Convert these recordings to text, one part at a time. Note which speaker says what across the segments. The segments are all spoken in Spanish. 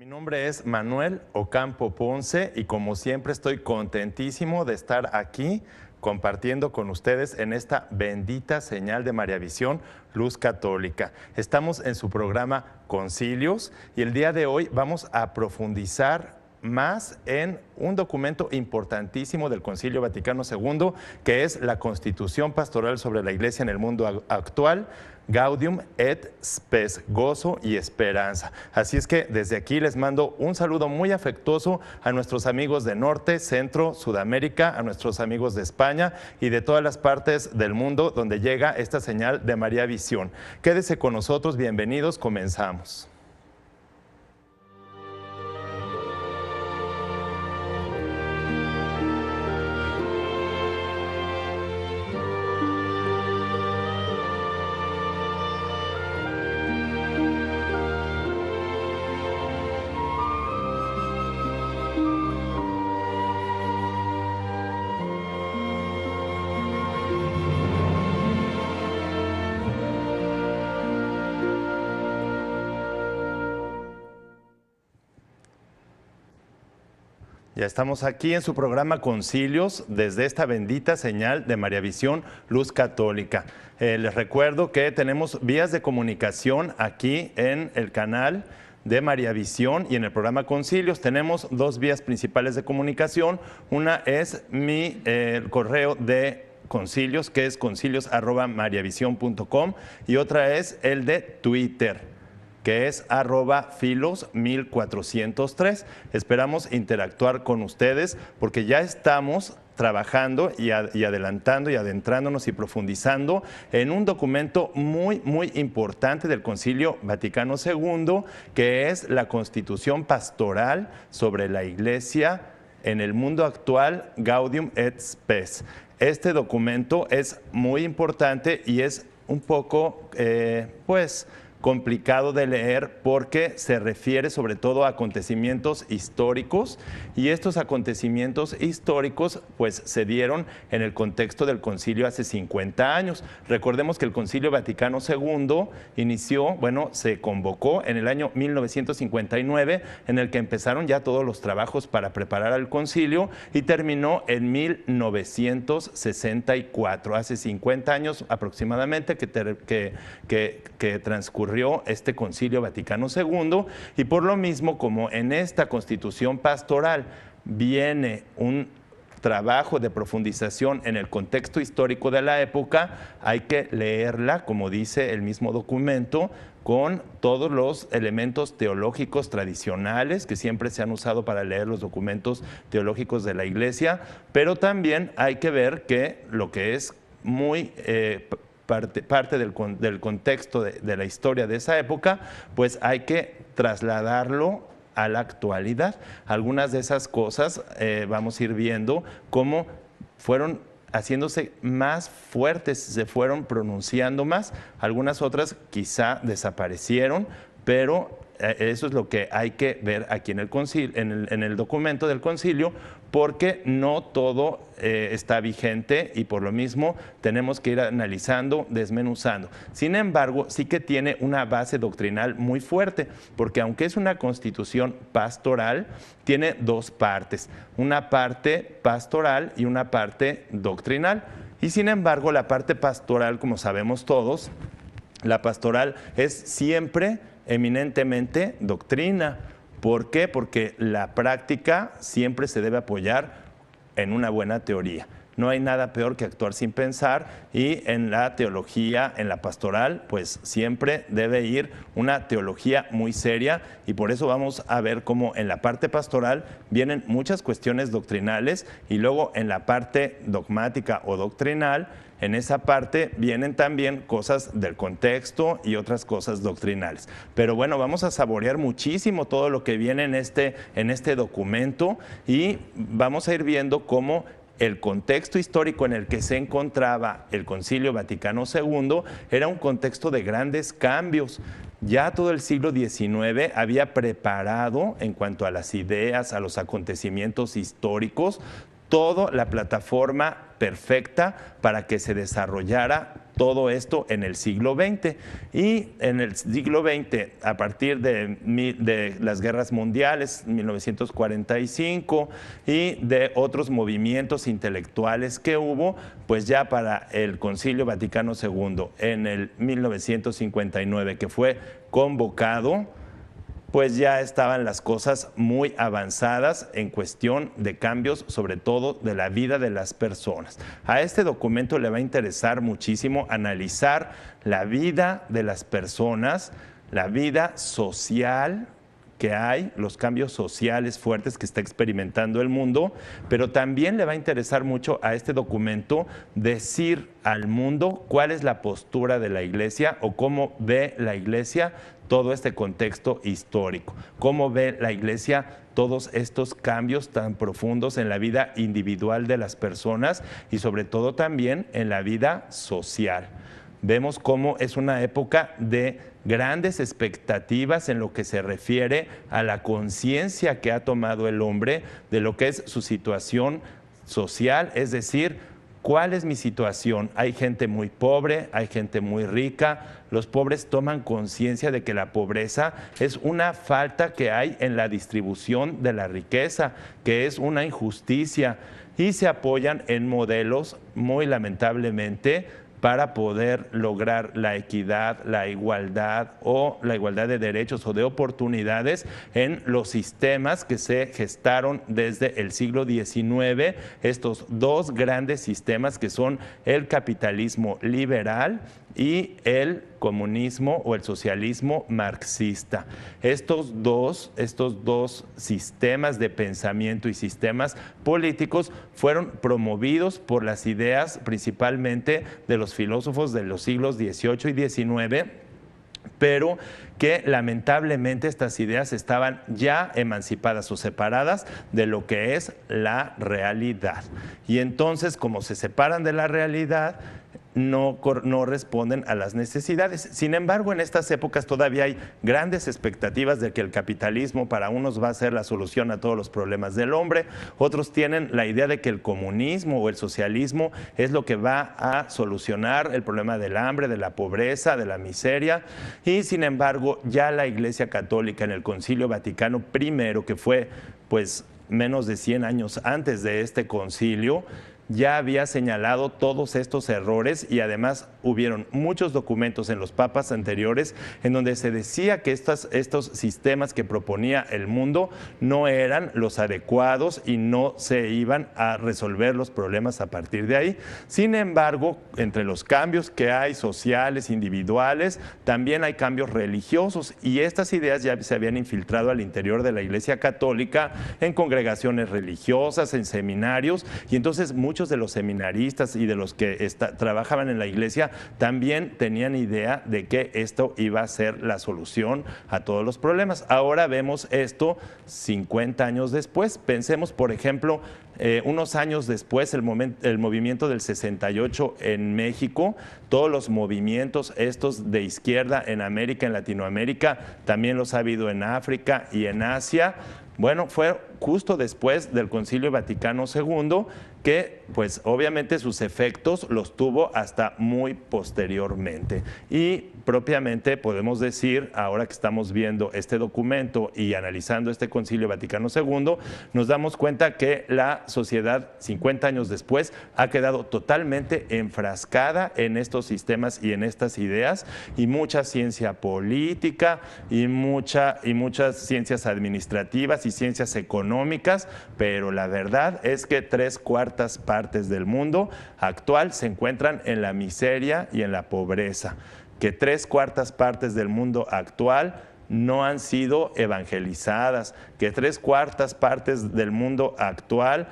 Speaker 1: Mi nombre es Manuel Ocampo Ponce y como siempre estoy contentísimo de estar aquí compartiendo con ustedes en esta bendita señal de Mariavisión, Luz Católica. Estamos en su programa Concilios y el día de hoy vamos a profundizar más en un documento importantísimo del Concilio Vaticano II, que es la Constitución Pastoral sobre la Iglesia en el mundo actual, Gaudium et Spes, gozo y esperanza. Así es que desde aquí les mando un saludo muy afectuoso a nuestros amigos de Norte, Centro, Sudamérica, a nuestros amigos de España y de todas las partes del mundo donde llega esta señal de Mariavisión. Quédese con nosotros, bienvenidos, comenzamos. Ya estamos aquí en su programa Concilios desde esta bendita señal de Mariavisión, Luz Católica. Les recuerdo que tenemos vías de comunicación aquí en el canal de Mariavisión y en el programa Concilios. Tenemos dos vías principales de comunicación. Una es mi correo de Concilios, que es concilios@mariavision.com, y otra es el de Twitter, que es @filos1403. Esperamos interactuar con ustedes porque ya estamos trabajando y adelantando y adentrándonos y profundizando en un documento muy, muy importante del Concilio Vaticano II, que es la Constitución Pastoral sobre la Iglesia en el mundo actual, Gaudium et Spes. Este documento es muy importante y es un poco, complicado de leer porque se refiere sobre todo a acontecimientos históricos y estos acontecimientos históricos pues se dieron en el contexto del concilio hace 50 años. Recordemos que el Concilio Vaticano II se convocó en el año 1959, en el que empezaron ya todos los trabajos para preparar al concilio y terminó en 1964, hace 50 años aproximadamente que transcurrió este Concilio Vaticano II, y por lo mismo, como en esta Constitución Pastoral viene un trabajo de profundización en el contexto histórico de la época, hay que leerla, como dice el mismo documento, con todos los elementos teológicos tradicionales que siempre se han usado para leer los documentos teológicos de la Iglesia, pero también hay que ver que lo que es muy parte del contexto de la historia de esa época, pues hay que trasladarlo a la actualidad. Algunas de esas cosas vamos a ir viendo cómo fueron haciéndose más fuertes, se fueron pronunciando más. Algunas otras quizá desaparecieron, pero eso es lo que hay que ver aquí en el concilio, en el documento del concilio, porque no todo está vigente y por lo mismo tenemos que ir analizando, desmenuzando. Sin embargo, sí que tiene una base doctrinal muy fuerte, porque aunque es una constitución pastoral, tiene dos partes, una parte pastoral y una parte doctrinal. Y sin embargo, la parte pastoral, como sabemos todos, la pastoral es siempre eminentemente doctrina. ¿Por qué? Porque la práctica siempre se debe apoyar en una buena teoría. No hay nada peor que actuar sin pensar, y en la teología, en la pastoral, pues siempre debe ir una teología muy seria, y por eso vamos a ver cómo en la parte pastoral vienen muchas cuestiones doctrinales y luego en la parte dogmática o doctrinal, en esa parte vienen también cosas del contexto y otras cosas doctrinales. Pero bueno, vamos a saborear muchísimo todo lo que viene en este documento, y vamos a ir viendo cómo el contexto histórico en el que se encontraba el Concilio Vaticano II era un contexto de grandes cambios. Ya todo el siglo XIX había preparado, en cuanto a las ideas, a los acontecimientos históricos, toda la plataforma perfecta para que se desarrollara todo esto en el siglo XX. Y en el siglo XX, a partir de las guerras mundiales, 1945, y de otros movimientos intelectuales que hubo, pues ya para el Concilio Vaticano II, en el 1959, que fue convocado, pues ya estaban las cosas muy avanzadas en cuestión de cambios, sobre todo de la vida de las personas. A este documento le va a interesar muchísimo analizar la vida de las personas, la vida social que hay, los cambios sociales fuertes que está experimentando el mundo, pero también le va a interesar mucho a este documento decir al mundo cuál es la postura de la Iglesia o cómo ve la Iglesia todo este contexto histórico, cómo ve la Iglesia todos estos cambios tan profundos en la vida individual de las personas y sobre todo también en la vida social. Vemos cómo es una época de grandes expectativas en lo que se refiere a la conciencia que ha tomado el hombre de lo que es su situación social, es decir, ¿cuál es mi situación? Hay gente muy pobre, hay gente muy rica. Los pobres toman conciencia de que la pobreza es una falta que hay en la distribución de la riqueza, que es una injusticia, y se apoyan en modelos, muy lamentablemente, para poder lograr la equidad, la igualdad o la igualdad de derechos o de oportunidades en los sistemas que se gestaron desde el siglo XIX, estos dos grandes sistemas que son el capitalismo liberal y el comunismo o el socialismo marxista. Estos dos sistemas de pensamiento y sistemas políticos fueron promovidos por las ideas principalmente de los filósofos de los siglos XVIII y XIX, pero que lamentablemente estas ideas estaban ya emancipadas o separadas de lo que es la realidad. Y entonces, como se separan de la realidad, no responden a las necesidades. Sin embargo, en estas épocas todavía hay grandes expectativas de que el capitalismo para unos va a ser la solución a todos los problemas del hombre, otros tienen la idea de que el comunismo o el socialismo es lo que va a solucionar el problema del hambre, de la pobreza, de la miseria, y sin embargo ya la Iglesia Católica en el Concilio Vaticano I, que fue pues menos de 100 años antes de este concilio, ya había señalado todos estos errores y además hubieron muchos documentos en los papas anteriores en donde se decía que estos sistemas que proponía el mundo no eran los adecuados y no se iban a resolver los problemas a partir de ahí. Sin embargo, entre los cambios que hay sociales, individuales, también hay cambios religiosos y estas ideas ya se habían infiltrado al interior de la Iglesia Católica en congregaciones religiosas, en seminarios, y entonces muchos de los seminaristas y de los que trabajaban en la Iglesia también tenían idea de que esto iba a ser la solución a todos los problemas. Ahora vemos esto 50 años después. Pensemos, por ejemplo, unos años después, el movimiento del 68 en México, todos los movimientos estos de izquierda en América, en Latinoamérica, también los ha habido en África y en Asia. Bueno, fue justo después del Concilio Vaticano II que, pues, obviamente sus efectos los tuvo hasta muy posteriormente. Y propiamente podemos decir, ahora que estamos viendo este documento y analizando este Concilio Vaticano II, nos damos cuenta que la sociedad 50 años después ha quedado totalmente enfrascada en estos sistemas y en estas ideas, y mucha ciencia política y muchas ciencias administrativas y ciencias económicas, pero la verdad es que 3/4 partes del mundo actual se encuentran en la miseria y en la pobreza, que 3/4 partes del mundo actual no han sido evangelizadas, que 3/4 partes del mundo actual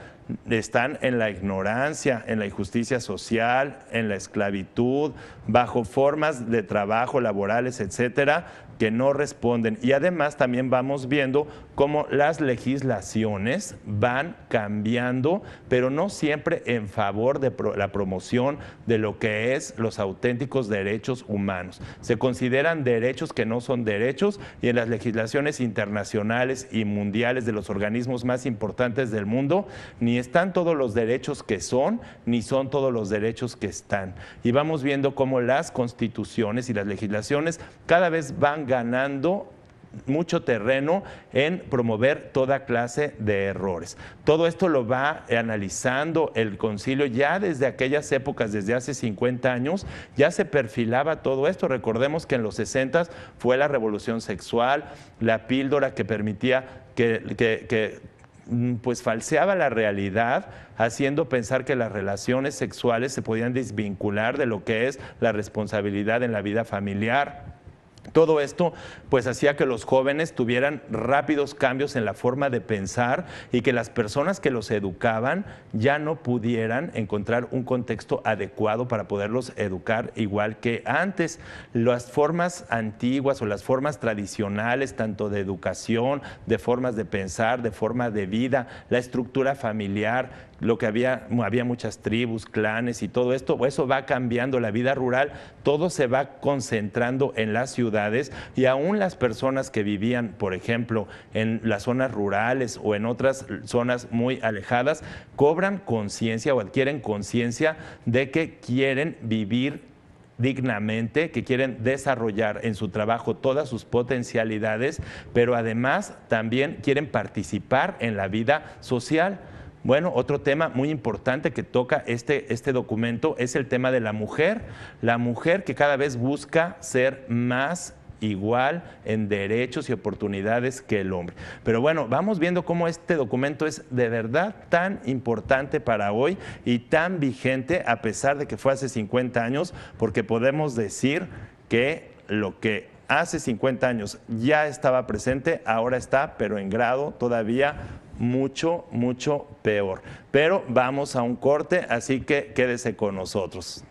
Speaker 1: están en la ignorancia, en la injusticia social, en la esclavitud, bajo formas de trabajo laborales, etcétera, que no responden. Y además también vamos viendo cómo las legislaciones van cambiando, pero no siempre en favor de la promoción de lo que es los auténticos derechos humanos. Se consideran derechos que no son derechos, y en las legislaciones internacionales y mundiales de los organismos más importantes del mundo, ni ni están todos los derechos que son, ni son todos los derechos que están. Y vamos viendo cómo las constituciones y las legislaciones cada vez van ganando mucho terreno en promover toda clase de errores. Todo esto lo va analizando el concilio ya desde aquellas épocas, desde hace 50 años, ya se perfilaba todo esto. Recordemos que en los 60 fue la revolución sexual, la píldora que permitía pues falseaba la realidad, haciendo pensar que las relaciones sexuales se podían desvincular de lo que es la responsabilidad en la vida familiar. Todo esto pues hacía que los jóvenes tuvieran rápidos cambios en la forma de pensar y que las personas que los educaban ya no pudieran encontrar un contexto adecuado para poderlos educar igual que antes. Las formas antiguas o las formas tradicionales, tanto de educación, de formas de pensar, de forma de vida, la estructura familiar, lo que había muchas tribus, clanes y todo esto, eso va cambiando la vida rural, todo se va concentrando en las ciudades y aún las personas que vivían, por ejemplo, en las zonas rurales o en otras zonas muy alejadas, cobran conciencia o adquieren conciencia de que quieren vivir dignamente, que quieren desarrollar en su trabajo todas sus potencialidades, pero además también quieren participar en la vida social. Bueno, otro tema muy importante que toca este documento es el tema de la mujer que cada vez busca ser más igual en derechos y oportunidades que el hombre. Pero bueno, vamos viendo cómo este documento es de verdad tan importante para hoy y tan vigente a pesar de que fue hace 50 años, porque podemos decir que lo que hace 50 años ya estaba presente, ahora está, pero en grado todavía mucho, mucho peor. Pero vamos a un corte, así que quédese con nosotros.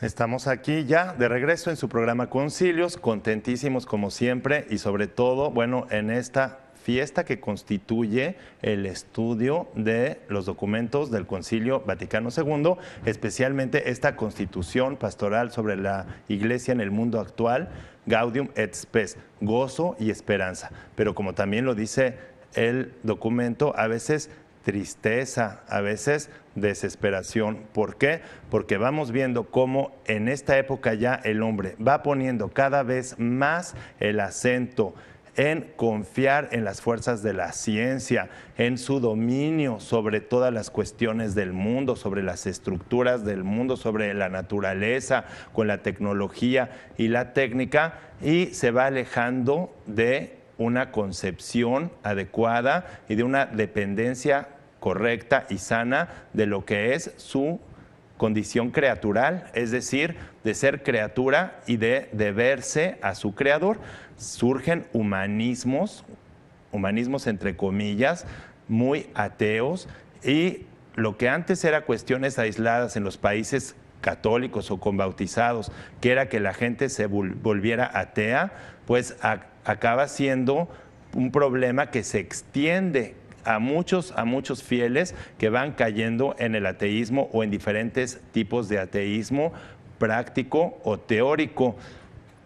Speaker 1: Estamos aquí ya de regreso en su programa Concilios, contentísimos como siempre y sobre todo, bueno, en esta fiesta que constituye el estudio de los documentos del Concilio Vaticano II, especialmente esta constitución pastoral sobre la Iglesia en el mundo actual, Gaudium et Spes, gozo y esperanza. Pero como también lo dice el documento, a veces tristeza, a veces desesperación. ¿Por qué? Porque vamos viendo cómo en esta época ya el hombre va poniendo cada vez más el acento en confiar en las fuerzas de la ciencia, en su dominio sobre todas las cuestiones del mundo, sobre las estructuras del mundo, sobre la naturaleza, con la tecnología y la técnica, y se va alejando de una concepción adecuada y de una dependencia correcta y sana de lo que es su condición creatural, es decir, de ser criatura y de deberse a su creador. Surgen humanismos entre comillas, muy ateos, y lo que antes era cuestiones aisladas en los países católicos o con bautizados, que era que la gente se volviera atea, pues acaba siendo un problema que se extiende a muchos fieles que van cayendo en el ateísmo o en diferentes tipos de ateísmo práctico o teórico.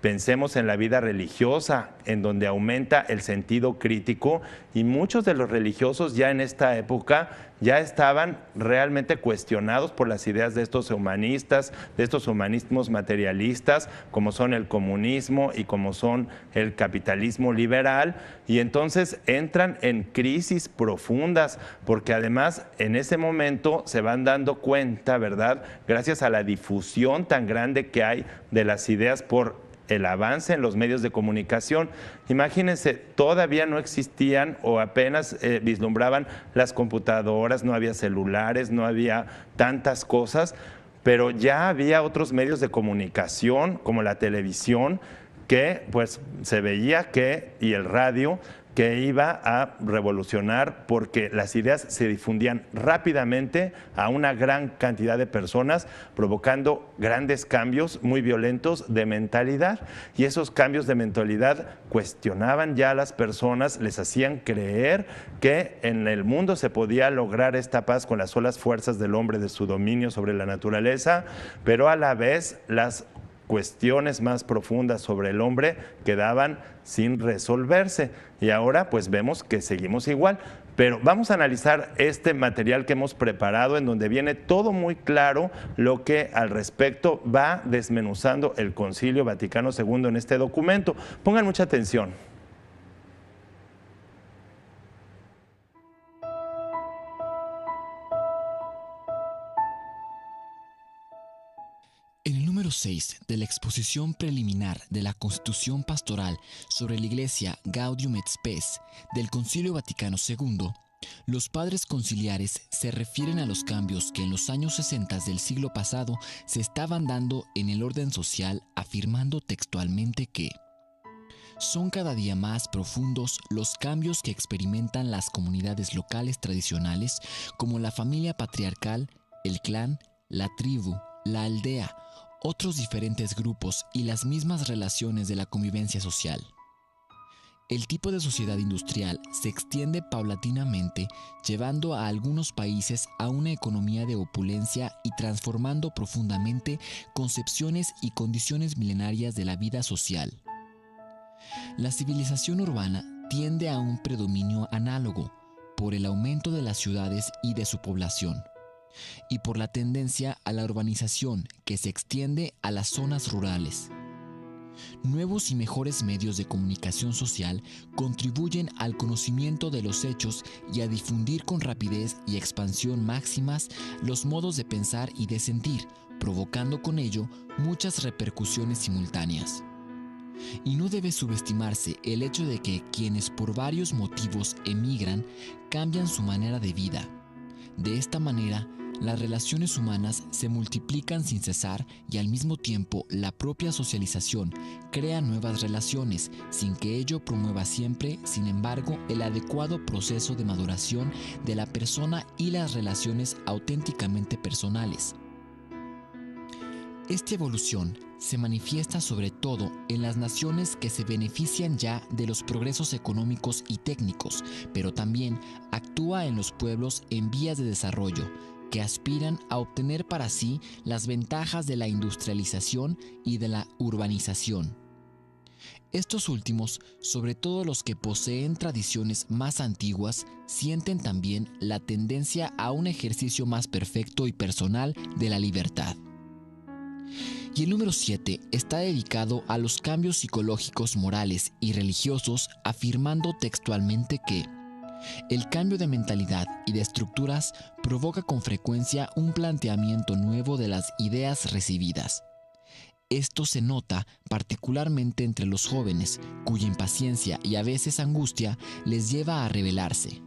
Speaker 1: Pensemos en la vida religiosa, en donde aumenta el sentido crítico, y muchos de los religiosos ya en esta época ya estaban realmente cuestionados por las ideas de estos humanistas, de estos humanismos materialistas, como son el comunismo y como son el capitalismo liberal, y entonces entran en crisis profundas, porque además en ese momento se van dando cuenta, ¿verdad?, gracias a la difusión tan grande que hay de las ideas por el avance en los medios de comunicación. Imagínense, todavía no existían o apenas vislumbraban las computadoras, no había celulares, no había tantas cosas, pero ya había otros medios de comunicación como la televisión, que pues se veía que, y el radio, que iba a revolucionar porque las ideas se difundían rápidamente a una gran cantidad de personas, provocando grandes cambios muy violentos de mentalidad. Y esos cambios de mentalidad cuestionaban ya a las personas, les hacían creer que en el mundo se podía lograr esta paz con las solas fuerzas del hombre, de su dominio sobre la naturaleza, pero a la vez las cuestiones más profundas sobre el hombre quedaban sin resolverse. Y ahora pues vemos que seguimos igual. Pero vamos a analizar este material que hemos preparado, en donde viene todo muy claro lo que al respecto va desmenuzando el Concilio Vaticano II en este documento. Pongan mucha atención.
Speaker 2: En el número 6 de la exposición preliminar de la Constitución Pastoral sobre la Iglesia Gaudium et Spes del Concilio Vaticano II, los padres conciliares se refieren a los cambios que en los años 60 del siglo pasado se estaban dando en el orden social, afirmando textualmente que son cada día más profundos los cambios que experimentan las comunidades locales tradicionales, como la familia patriarcal, el clan, la tribu, la aldea, otros diferentes grupos y las mismas relaciones de la convivencia social. El tipo de sociedad industrial se extiende paulatinamente, llevando a algunos países a una economía de opulencia y transformando profundamente concepciones y condiciones milenarias de la vida social. La civilización urbana tiende a un predominio análogo por el aumento de las ciudades y de su población, y por la tendencia a la urbanización que se extiende a las zonas rurales. Nuevos y mejores medios de comunicación social contribuyen al conocimiento de los hechos y a difundir con rapidez y expansión máximas los modos de pensar y de sentir, provocando con ello muchas repercusiones simultáneas. Y no debe subestimarse el hecho de que quienes por varios motivos emigran cambian su manera de vida. De esta manera, las relaciones humanas se multiplican sin cesar y al mismo tiempo la propia socialización crea nuevas relaciones sin que ello promueva siempre, sin embargo, el adecuado proceso de maduración de la persona y las relaciones auténticamente personales. Esta evolución se manifiesta sobre todo en las naciones que se benefician ya de los progresos económicos y técnicos, pero también actúa en los pueblos en vías de desarrollo, que aspiran a obtener para sí las ventajas de la industrialización y de la urbanización. Estos últimos, sobre todo los que poseen tradiciones más antiguas, sienten también la tendencia a un ejercicio más perfecto y personal de la libertad. Y el número 7 está dedicado a los cambios psicológicos, morales y religiosos, afirmando textualmente que el cambio de mentalidad y de estructuras provoca con frecuencia un planteamiento nuevo de las ideas recibidas. Esto se nota particularmente entre los jóvenes, cuya impaciencia y a veces angustia les lleva a rebelarse.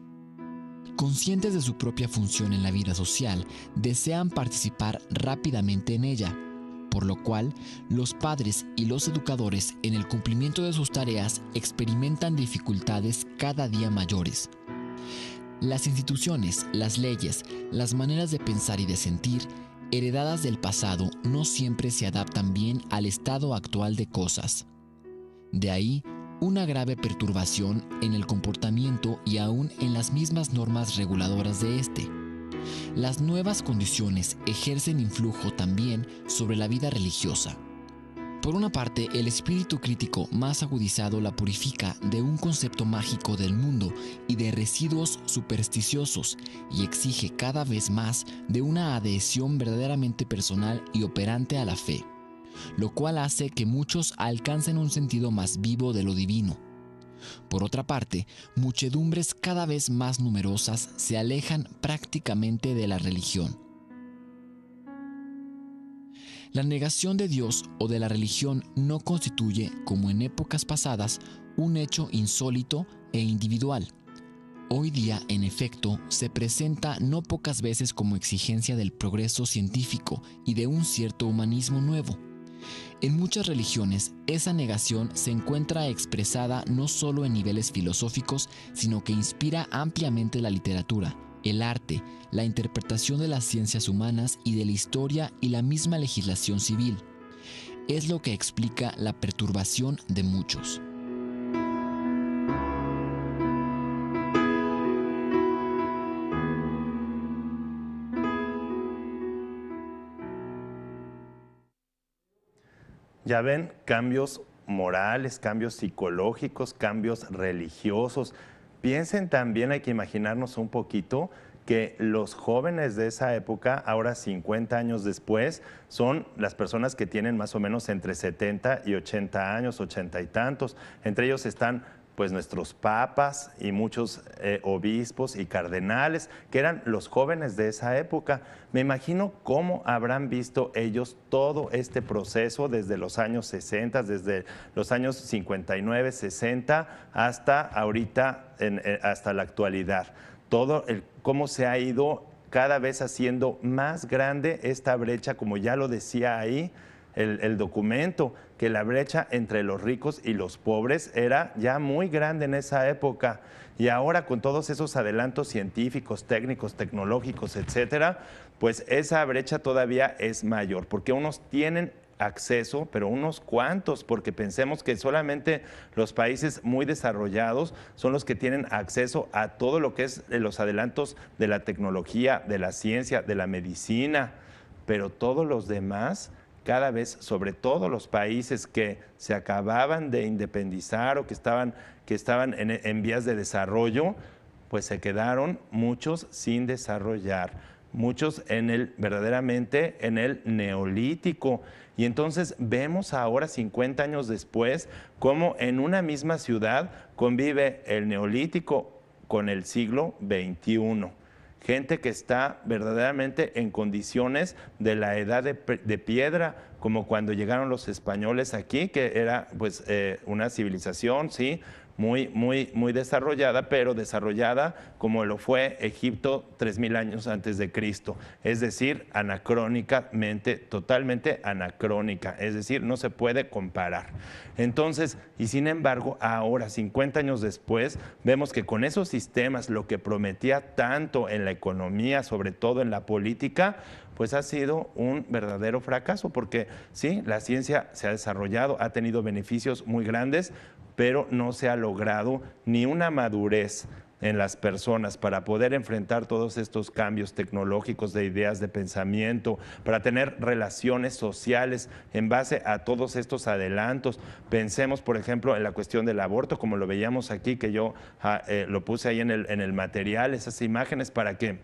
Speaker 2: Conscientes de su propia función en la vida social, desean participar rápidamente en ella, por lo cual los padres y los educadores en el cumplimiento de sus tareas experimentan dificultades cada día mayores. Las instituciones, las leyes, las maneras de pensar y de sentir, heredadas del pasado, no siempre se adaptan bien al estado actual de cosas. De ahí, una grave perturbación en el comportamiento y aún en las mismas normas reguladoras de este. Las nuevas condiciones ejercen influjo también sobre la vida religiosa. Por una parte, el espíritu crítico más agudizado la purifica de un concepto mágico del mundo y de residuos supersticiosos y exige cada vez más de una adhesión verdaderamente personal y operante a la fe, lo cual hace que muchos alcancen un sentido más vivo de lo divino. Por otra parte, muchedumbres cada vez más numerosas se alejan prácticamente de la religión. La negación de Dios o de la religión no constituye, como en épocas pasadas, un hecho insólito e individual. Hoy día, en efecto, se presenta no pocas veces como exigencia del progreso científico y de un cierto humanismo nuevo. En muchas religiones, esa negación se encuentra expresada no solo en niveles filosóficos, sino que inspira ampliamente la literatura, el arte, la interpretación de las ciencias humanas y de la historia y la misma legislación civil. Es lo que explica la perturbación de muchos.
Speaker 1: Ya ven, cambios morales, cambios psicológicos, cambios religiosos. Piensen también, hay que imaginarnos un poquito que los jóvenes de esa época, ahora 50 años después, son las personas que tienen más o menos entre 70 y 80 años, 80 y tantos. Entre ellos están pues nuestros papas y muchos obispos y cardenales, que eran los jóvenes de esa época. Me imagino cómo habrán visto ellos todo este proceso desde los años 60, desde los años 59, 60, hasta ahorita, hasta la actualidad. Cómo se ha ido cada vez haciendo más grande esta brecha, como ya lo decía ahí el documento, que la brecha entre los ricos y los pobres era ya muy grande en esa época. Y ahora con todos esos adelantos científicos, técnicos, tecnológicos, etcétera, pues esa brecha todavía es mayor, porque unos tienen acceso, pero unos cuantos, porque pensemos que solamente los países muy desarrollados son los que tienen acceso a todo lo que es los adelantos de la tecnología, de la ciencia, de la medicina, pero todos los demás, cada vez, sobre todo los países que se acababan de independizar o que estaban en vías de desarrollo, pues se quedaron muchos sin desarrollar, muchos verdaderamente en el neolítico. Y entonces vemos ahora, 50 años después, cómo en una misma ciudad convive el neolítico con el siglo XXI. Gente que está verdaderamente en condiciones de la edad de piedra, como cuando llegaron los españoles aquí, que era pues una civilización, sí, muy desarrollada, pero desarrollada como lo fue Egipto 3000 años antes de Cristo. Es decir, anacrónicamente, totalmente anacrónica, es decir, no se puede comparar. Entonces, y sin embargo, ahora, 50 años después, vemos que con esos sistemas, lo que prometía tanto en la economía, sobre todo en la política, pues ha sido un verdadero fracaso, porque sí, la ciencia se ha desarrollado, ha tenido beneficios muy grandes, pero no se ha logrado ni una madurez en las personas para poder enfrentar todos estos cambios tecnológicos de ideas, de pensamiento, para tener relaciones sociales en base a todos estos adelantos. Pensemos, por ejemplo, en la cuestión del aborto, como lo veíamos aquí, que yo lo puse ahí en el material, esas imágenes para que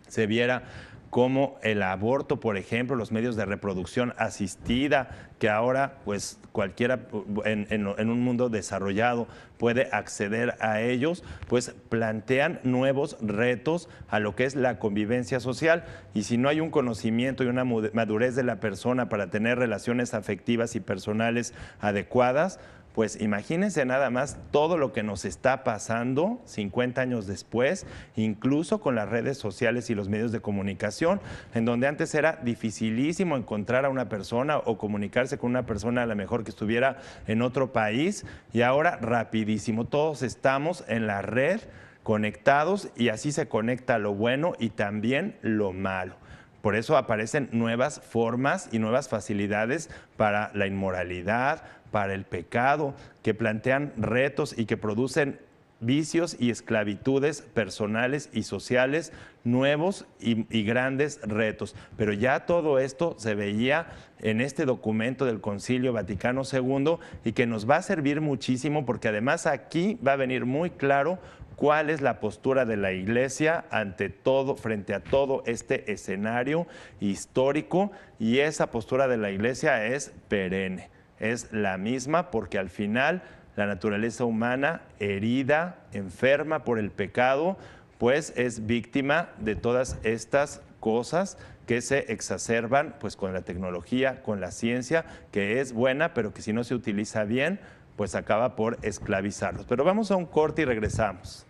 Speaker 1: se viera como el aborto, por ejemplo, los medios de reproducción asistida, que ahora pues cualquiera en un mundo desarrollado puede acceder a ellos, pues plantean nuevos retos a lo que es la convivencia social. Y si no hay un conocimiento y una madurez de la persona para tener relaciones afectivas y personales adecuadas, pues imagínense nada más todo lo que nos está pasando 50 años después, incluso con las redes sociales y los medios de comunicación, en donde antes era dificilísimo encontrar a una persona o comunicarse con una persona a lo mejor que estuviera en otro país, y ahora rapidísimo, todos estamos en la red conectados y así se conecta lo bueno y también lo malo. Por eso aparecen nuevas formas y nuevas facilidades para la inmoralidad, para el pecado, que plantean retos y que producen vicios y esclavitudes personales y sociales nuevos y grandes retos. Pero ya todo esto se veía en este documento del Concilio Vaticano II y que nos va a servir muchísimo, porque además aquí va a venir muy claro cuál es la postura de la Iglesia ante todo, frente a todo este escenario histórico, y esa postura de la Iglesia es perenne. Es la misma, porque al final la naturaleza humana, herida, enferma por el pecado, pues es víctima de todas estas cosas que se exacerban pues con la tecnología, con la ciencia, que es buena, pero que si no se utiliza bien, pues acaba por esclavizarlos. Pero vamos a un corte y regresamos.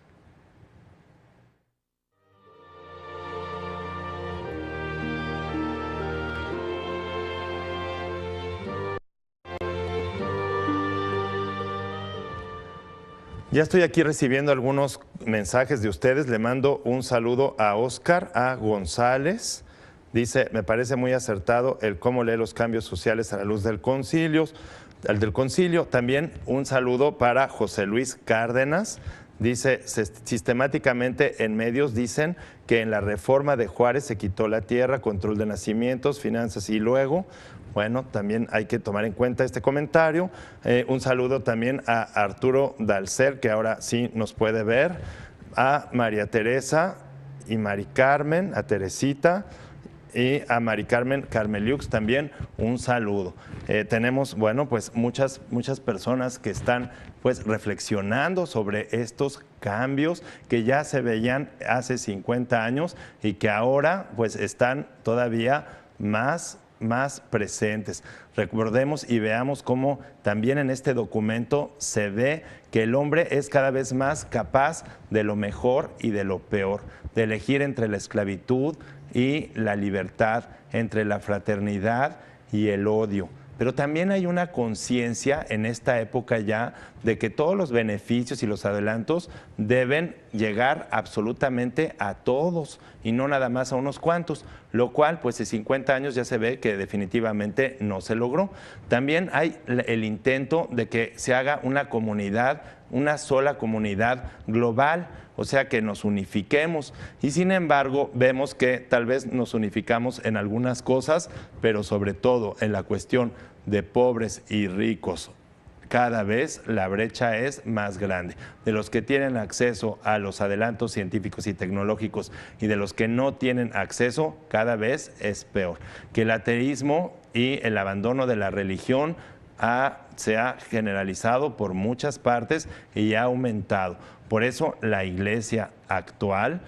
Speaker 1: Ya estoy aquí recibiendo algunos mensajes de ustedes. Le mando un saludo a Oscar, a González. Dice, me parece muy acertado el cómo lee los cambios sociales a la luz del concilio. También un saludo para José Luis Cárdenas. Dice, sistemáticamente en medios dicen que en la reforma de Juárez se quitó la tierra, control de nacimientos, finanzas y luego... Bueno, también hay que tomar en cuenta este comentario. Un saludo también a Arturo Dalcer, que ahora sí nos puede ver, a María Teresa y Mari Carmen, a Teresita y a Mari Carmen Carmeliux también un saludo. Tenemos, bueno, pues muchas personas que están pues reflexionando sobre estos cambios que ya se veían hace 50 años y que ahora pues están todavía más presentes. Recordemos y veamos cómo también en este documento se ve que el hombre es cada vez más capaz de lo mejor y de lo peor, de elegir entre la esclavitud y la libertad, entre la fraternidad y el odio. Pero también hay una conciencia en esta época ya de que todos los beneficios y los adelantos deben llegar absolutamente a todos y no nada más a unos cuantos, lo cual pues en 50 años ya se ve que definitivamente no se logró. También hay el intento de que se haga una comunidad, una sola comunidad global, o sea que nos unifiquemos y sin embargo vemos que tal vez nos unificamos en algunas cosas, pero sobre todo en la cuestión de pobres y ricos. Cada vez la brecha es más grande. De los que tienen acceso a los adelantos científicos y tecnológicos y de los que no tienen acceso, cada vez es peor. Que el ateísmo y el abandono de la religión se ha generalizado por muchas partes y ha aumentado. Por eso la Iglesia actual,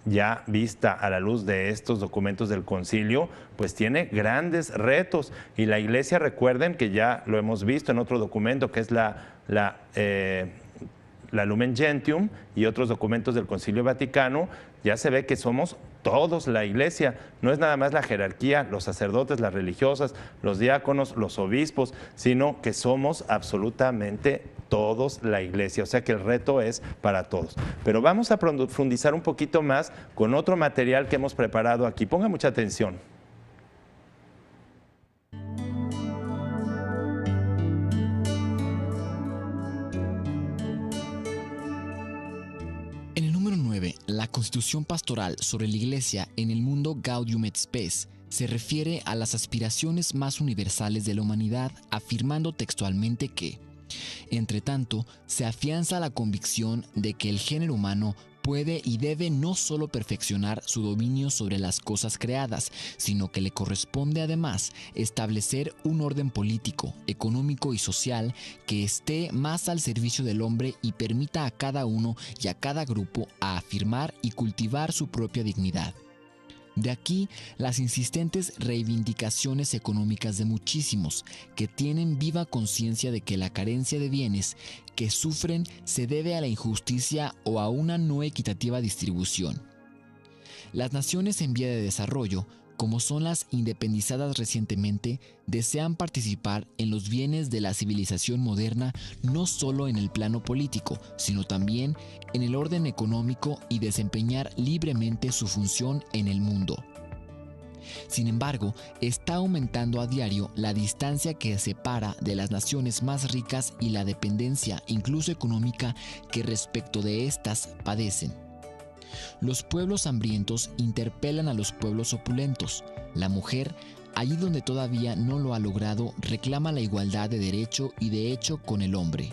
Speaker 1: ya vista a la luz de estos documentos del concilio, pues tiene grandes retos. Y la Iglesia, recuerden que ya lo hemos visto en otro documento que es la Lumen Gentium y otros documentos del Concilio Vaticano, ya se ve que somos todos la Iglesia, no es nada más la jerarquía, los sacerdotes, las religiosas, los diáconos, los obispos, sino que somos absolutamente todos la Iglesia, o sea que el reto es para todos. Pero vamos a profundizar un poquito más con otro material que hemos preparado aquí. Ponga mucha atención.
Speaker 2: La Constitución Pastoral sobre la Iglesia en el mundo Gaudium et Spes se refiere a las aspiraciones más universales de la humanidad, afirmando textualmente que, entre tanto, se afianza la convicción de que el género humano puede y debe no solo perfeccionar su dominio sobre las cosas creadas, sino que le corresponde además establecer un orden político, económico y social que esté más al servicio del hombre y permita a cada uno y a cada grupo a afirmar y cultivar su propia dignidad. De aquí las insistentes reivindicaciones económicas de muchísimos que tienen viva conciencia de que la carencia de bienes que sufren se debe a la injusticia o a una no equitativa distribución. Las naciones en vía de desarrollo, como son las independizadas recientemente, desean participar en los bienes de la civilización moderna no solo en el plano político, sino también en el orden económico y desempeñar libremente su función en el mundo. Sin embargo, está aumentando a diario la distancia que separa de las naciones más ricas y la dependencia, incluso económica, que respecto de éstas padecen. Los pueblos hambrientos interpelan a los pueblos opulentos. La mujer, allí donde todavía no lo ha logrado, reclama la igualdad de derecho y de hecho con el hombre.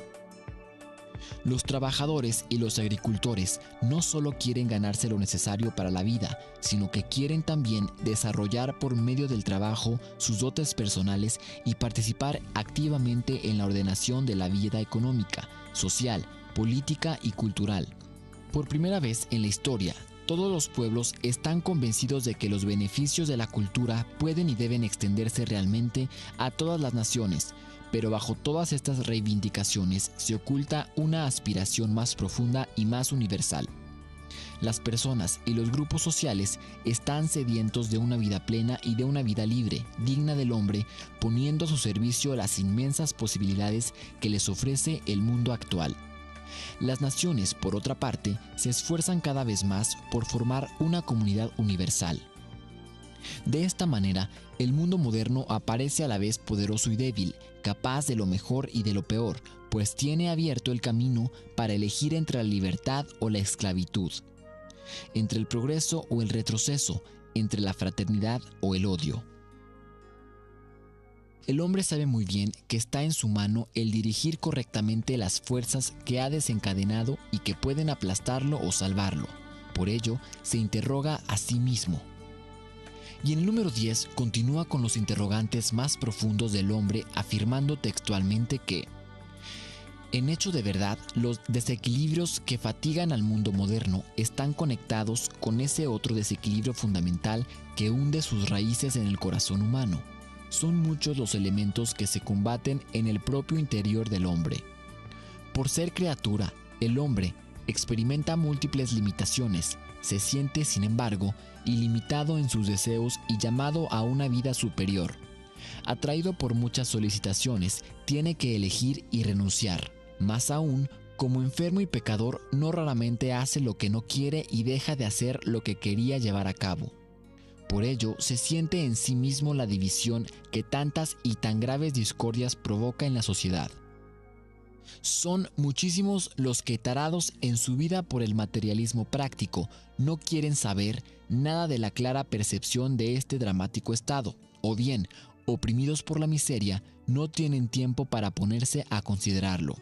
Speaker 2: Los trabajadores y los agricultores no solo quieren ganarse lo necesario para la vida, sino que quieren también desarrollar por medio del trabajo sus dotes personales y participar activamente en la ordenación de la vida económica, social, política y cultural. Por primera vez en la historia, todos los pueblos están convencidos de que los beneficios de la cultura pueden y deben extenderse realmente a todas las naciones, pero bajo todas estas reivindicaciones se oculta una aspiración más profunda y más universal. Las personas y los grupos sociales están sedientos de una vida plena y de una vida libre, digna del hombre, poniendo a su servicio las inmensas posibilidades que les ofrece el mundo actual. Las naciones, por otra parte, se esfuerzan cada vez más por formar una comunidad universal. De esta manera, el mundo moderno aparece a la vez poderoso y débil, capaz de lo mejor y de lo peor, pues tiene abierto el camino para elegir entre la libertad o la esclavitud, entre el progreso o el retroceso, entre la fraternidad o el odio. El hombre sabe muy bien que está en su mano el dirigir correctamente las fuerzas que ha desencadenado y que pueden aplastarlo o salvarlo. Por ello, se interroga a sí mismo. Y en el número 10 continúa con los interrogantes más profundos del hombre, afirmando textualmente que, en hecho de verdad, los desequilibrios que fatigan al mundo moderno están conectados con ese otro desequilibrio fundamental que hunde sus raíces en el corazón humano. Son muchos los elementos que se combaten en el propio interior del hombre. Por ser criatura, el hombre experimenta múltiples limitaciones, se siente, sin embargo, ilimitado en sus deseos y llamado a una vida superior. Atraído por muchas solicitaciones, tiene que elegir y renunciar. Más aún, como enfermo y pecador, no raramente hace lo que no quiere y deja de hacer lo que quería llevar a cabo. Por ello, se siente en sí mismo la división que tantas y tan graves discordias provoca en la sociedad. Son muchísimos los que, tarados en su vida por el materialismo práctico, no quieren saber nada de la clara percepción de este dramático estado, o bien, oprimidos por la miseria, no tienen tiempo para ponerse a considerarlo.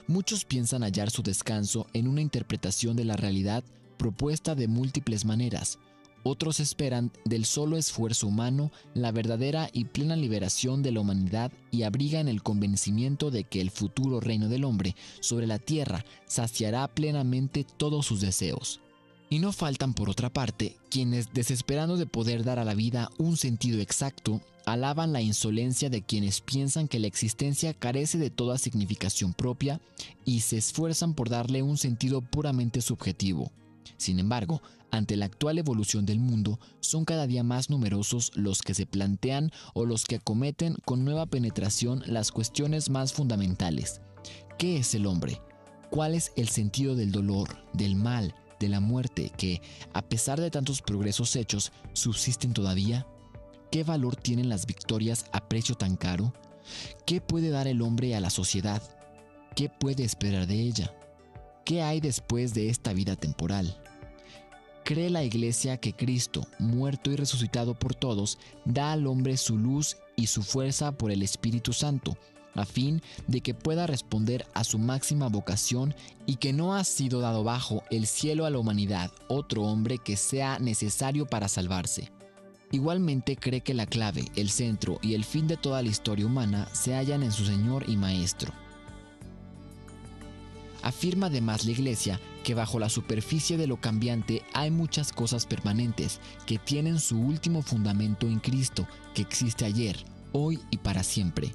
Speaker 2: Muchos piensan hallar su descanso en una interpretación de la realidad propuesta de múltiples maneras. Otros esperan del solo esfuerzo humano la verdadera y plena liberación de la humanidad y abrigan el convencimiento de que el futuro reino del hombre sobre la tierra saciará plenamente todos sus deseos. Y no faltan, por otra parte, quienes, desesperando de poder dar a la vida un sentido exacto, alaban la insolencia de quienes piensan que la existencia carece de toda significación propia y se esfuerzan por darle un sentido puramente subjetivo. Sin embargo, ante la actual evolución del mundo, son cada día más numerosos los que se plantean o los que acometen con nueva penetración las cuestiones más fundamentales. ¿Qué es el hombre? ¿Cuál es el sentido del dolor, del mal, de la muerte que, a pesar de tantos progresos hechos, subsisten todavía? ¿Qué valor tienen las victorias a precio tan caro? ¿Qué puede dar el hombre a la sociedad? ¿Qué puede esperar de ella? ¿Qué hay después de esta vida temporal? Cree la Iglesia que Cristo, muerto y resucitado por todos, da al hombre su luz y su fuerza por el Espíritu Santo, a fin de que pueda responder a su máxima vocación y que no ha sido dado bajo el cielo a la humanidad otro hombre que sea necesario para salvarse. Igualmente cree que la clave, el centro y el fin de toda la historia humana se hallan en su Señor y Maestro. Afirma además la Iglesia que bajo la superficie de lo cambiante hay muchas cosas permanentes que tienen su último fundamento en Cristo, que existe ayer, hoy y para siempre.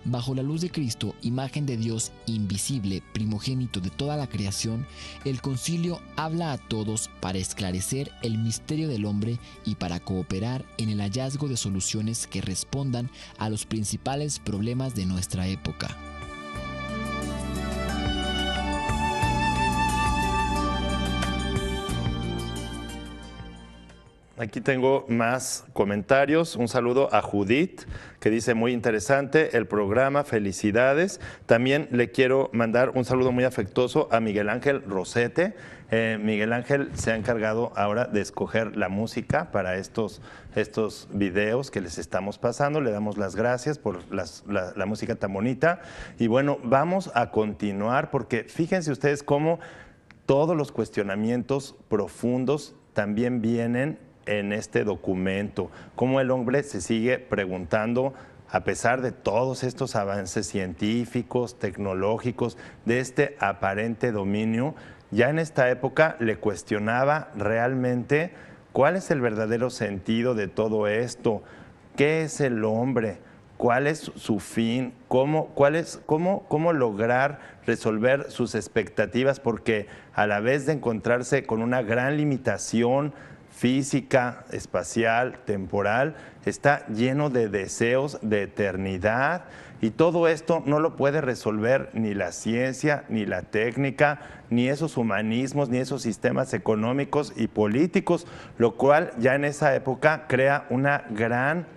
Speaker 2: Bajo la luz de Cristo, imagen de Dios invisible, primogénito de toda la creación, el concilio habla a todos para esclarecer el misterio del hombre y para cooperar en el hallazgo de soluciones que respondan a los principales problemas de nuestra época.
Speaker 1: Aquí tengo más comentarios. Un saludo a Judith, que dice muy interesante el programa, felicidades. También le quiero mandar un saludo muy afectuoso a Miguel Ángel Rosete. Miguel Ángel se ha encargado ahora de escoger la música para estos videos que les estamos pasando. Le damos las gracias por la música tan bonita. Y bueno, vamos a continuar porque fíjense ustedes cómo todos los cuestionamientos profundos también vienen en este documento, cómo el hombre se sigue preguntando, a pesar de todos estos avances científicos, tecnológicos, de este aparente dominio, ya en esta época le cuestionaba realmente cuál es el verdadero sentido de todo esto, qué es el hombre, cuál es su fin, cómo lograr resolver sus expectativas, porque a la vez de encontrarse con una gran limitación física, espacial, temporal, está lleno de deseos de eternidad, y todo esto no lo puede resolver ni la ciencia, ni la técnica, ni esos humanismos, ni esos sistemas económicos y políticos, lo cual ya en esa época crea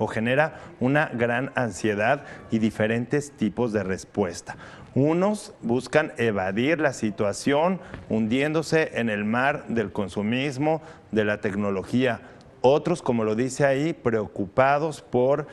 Speaker 1: genera una gran ansiedad y diferentes tipos de respuesta. Unos buscan evadir la situación hundiéndose en el mar del consumismo, de la tecnología. Otros, como lo dice ahí, preocupados por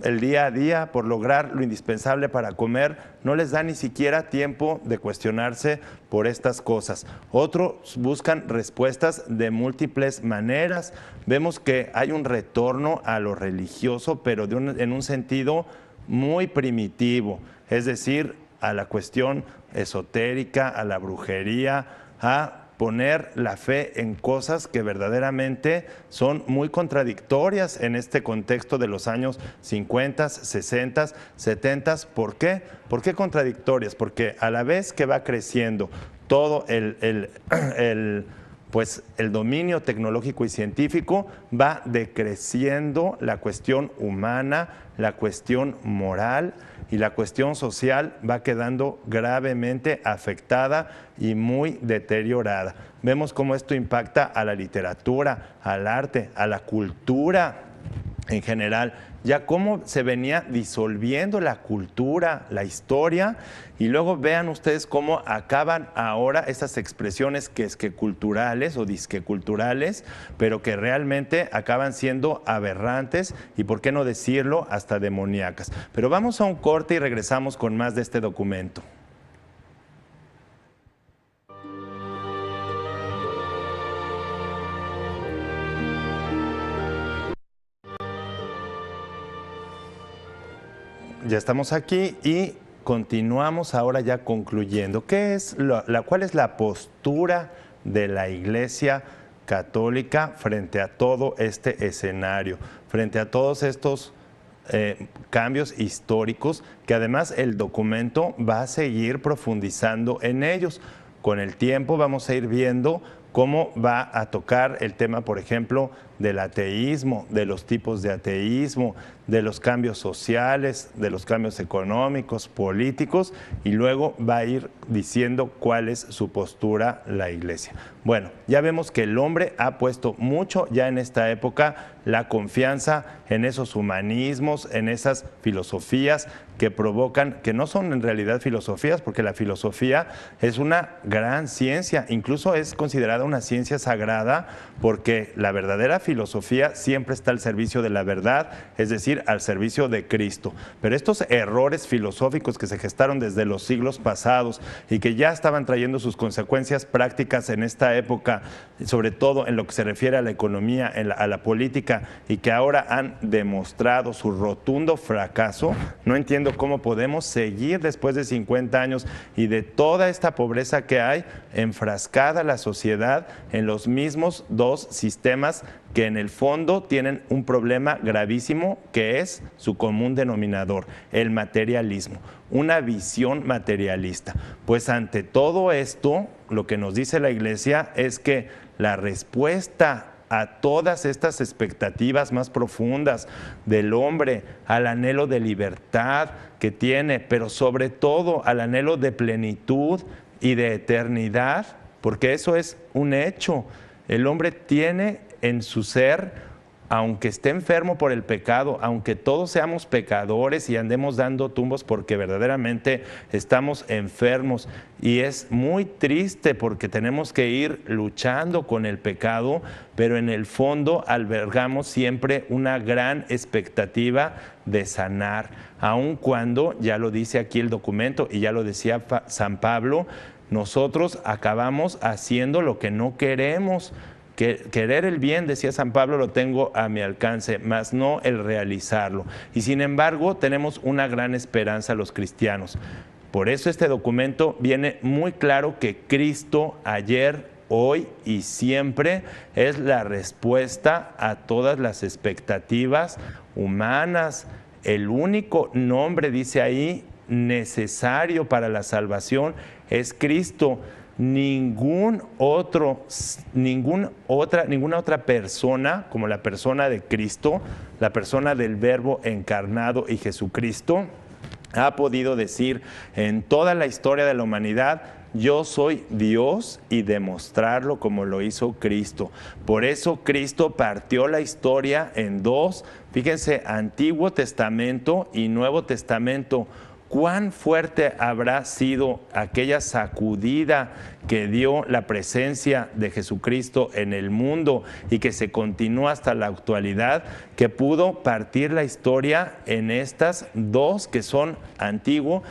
Speaker 1: el día a día, por lograr lo indispensable para comer, no les da ni siquiera tiempo de cuestionarse por estas cosas. Otros buscan respuestas de múltiples maneras. Vemos que hay un retorno a lo religioso, pero en un sentido muy primitivo, es decir, a la cuestión esotérica, a la brujería, a poner la fe en cosas que verdaderamente son muy contradictorias en este contexto de los años 50, 60, 70. ¿Por qué? ¿Por qué contradictorias? Porque a la vez que va creciendo todo el dominio tecnológico y científico, va decreciendo la cuestión humana, la cuestión moral, y la cuestión social va quedando gravemente afectada y muy deteriorada. Vemos cómo esto impacta a la literatura, al arte, a la cultura en general, ya cómo se venía disolviendo la cultura, la historia, y luego vean ustedes cómo acaban ahora esas expresiones que culturales o disqueculturales, pero que realmente acaban siendo aberrantes y, por qué no decirlo, hasta demoníacas. Pero vamos a un corte y regresamos con más de este documento. Ya estamos aquí y continuamos ahora ya concluyendo. ¿Cuál es la postura de la Iglesia Católica frente a todo este escenario, frente a todos estos cambios históricos, que además el documento va a seguir profundizando en ellos? Con el tiempo vamos a ir viendo cómo va a tocar el tema, por ejemplo, del ateísmo, de los tipos de ateísmo, de los cambios sociales, de los cambios económicos, políticos, y luego va a ir diciendo cuál es su postura la Iglesia. Bueno, ya vemos que el hombre ha puesto mucho ya en esta época la confianza en esos humanismos, en esas filosofías que provocan, que no son en realidad filosofías, porque la filosofía es una gran ciencia, incluso es considerada una ciencia sagrada, porque la verdadera filosofía siempre está al servicio de la verdad, es decir, al servicio de Cristo. Pero estos errores filosóficos que se gestaron desde los siglos pasados y que ya estaban trayendo sus consecuencias prácticas en esta época, sobre todo en lo que se refiere a la economía, a la política, y que ahora han demostrado su rotundo fracaso, no entiendo cómo podemos seguir después de 50 años y de toda esta pobreza que hay, enfrascada la sociedad en los mismos dos sistemas que en el fondo tienen un problema gravísimo, que es su común denominador, el materialismo, una visión materialista. Pues ante todo esto, lo que nos dice la Iglesia es que la respuesta a todas estas expectativas más profundas del hombre, al anhelo de libertad que tiene, pero sobre todo al anhelo de plenitud y de eternidad, porque eso es un hecho. El hombre tiene en su ser, aunque esté enfermo por el pecado, aunque todos seamos pecadores y andemos dando tumbos porque verdaderamente estamos enfermos, y es muy triste porque tenemos que ir luchando con el pecado, pero en el fondo albergamos siempre una gran expectativa de sanar, aun cuando, ya lo dice aquí el documento y ya lo decía San Pablo, nosotros acabamos haciendo lo que no queremos. Querer el bien, decía San Pablo, lo tengo a mi alcance, mas no el realizarlo. Y sin embargo, tenemos una gran esperanza los cristianos. Por eso este documento viene muy claro que Cristo ayer, hoy y siempre es la respuesta a todas las expectativas humanas. El único nombre, dice ahí, necesario para la salvación es Cristo. ninguna otra persona como la persona de Cristo, la persona del Verbo encarnado y Jesucristo, ha podido decir en toda la historia de la humanidad: yo soy Dios, y demostrarlo como lo hizo Cristo. Por eso Cristo partió la historia en dos. Fíjense, Antiguo Testamento y Nuevo Testamento. ¿Cuán fuerte habrá sido aquella sacudida que dio la presencia de Jesucristo en el mundo y que se continúa hasta la actualidad, que pudo partir la historia en estas dos que son antiguo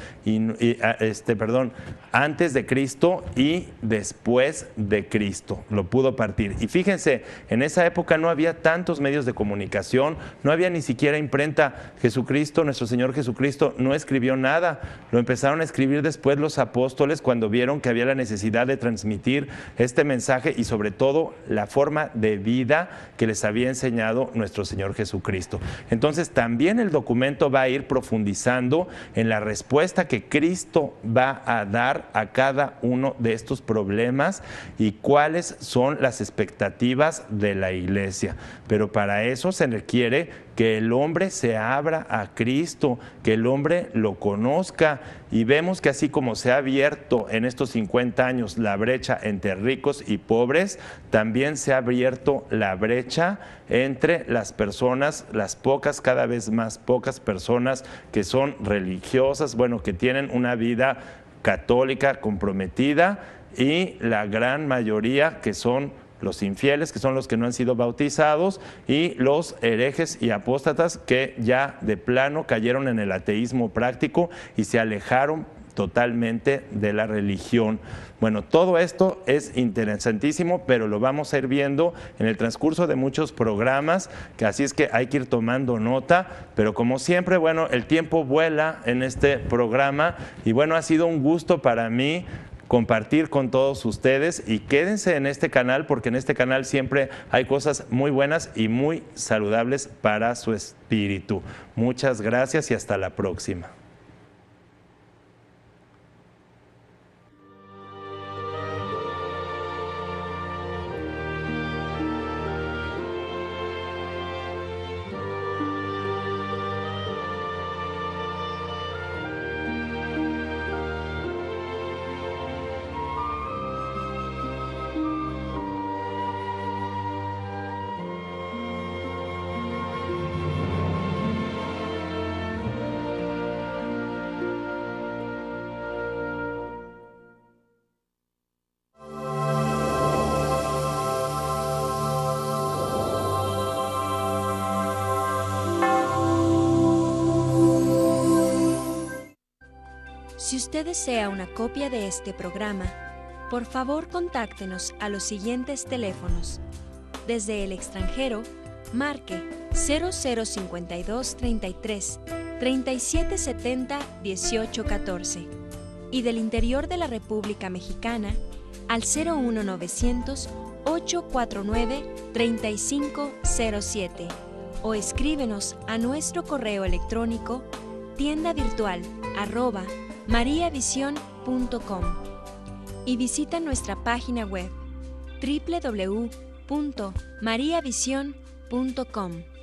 Speaker 1: antes de Cristo y después de Cristo? Lo pudo partir. Y fíjense, en esa época no había tantos medios de comunicación, no había ni siquiera imprenta. Jesucristo, nuestro Señor Jesucristo, no escribió nada. Lo empezaron a escribir después los apóstoles cuando vieron que había la necesidad de transmitir este mensaje y sobre todo la forma de vida que les había enseñado nuestro Señor Jesucristo. Entonces también el documento va a ir profundizando en la respuesta que Cristo va a dar a cada uno de estos problemas y cuáles son las expectativas de la iglesia. Pero para eso se requiere que el hombre se abra a Cristo, que el hombre lo conozca. Y vemos que así como se ha abierto en estos 50 años la brecha entre ricos y pobres, también se ha abierto la brecha entre las personas, las pocas, cada vez más pocas personas que son religiosas, bueno, que tienen una vida católica comprometida, y la gran mayoría que son los infieles, que son los que no han sido bautizados, y los herejes y apóstatas que ya de plano cayeron en el ateísmo práctico y se alejaron totalmente de la religión. Bueno, todo esto es interesantísimo, pero lo vamos a ir viendo en el transcurso de muchos programas, que así es que hay que ir tomando nota, pero como siempre, bueno, el tiempo vuela en este programa y bueno, ha sido un gusto para mí compartir con todos ustedes, y quédense en este canal porque en este canal siempre hay cosas muy buenas y muy saludables para su espíritu. Muchas gracias y hasta la próxima.
Speaker 3: Si usted desea una copia de este programa, por favor contáctenos a los siguientes teléfonos. Desde el extranjero, marque 0052 33 3770 1814 y del interior de la República Mexicana al 01900 849 3507 o escríbenos a nuestro correo electrónico tiendavirtual@mariavision.com y visita nuestra página web www.mariavision.com.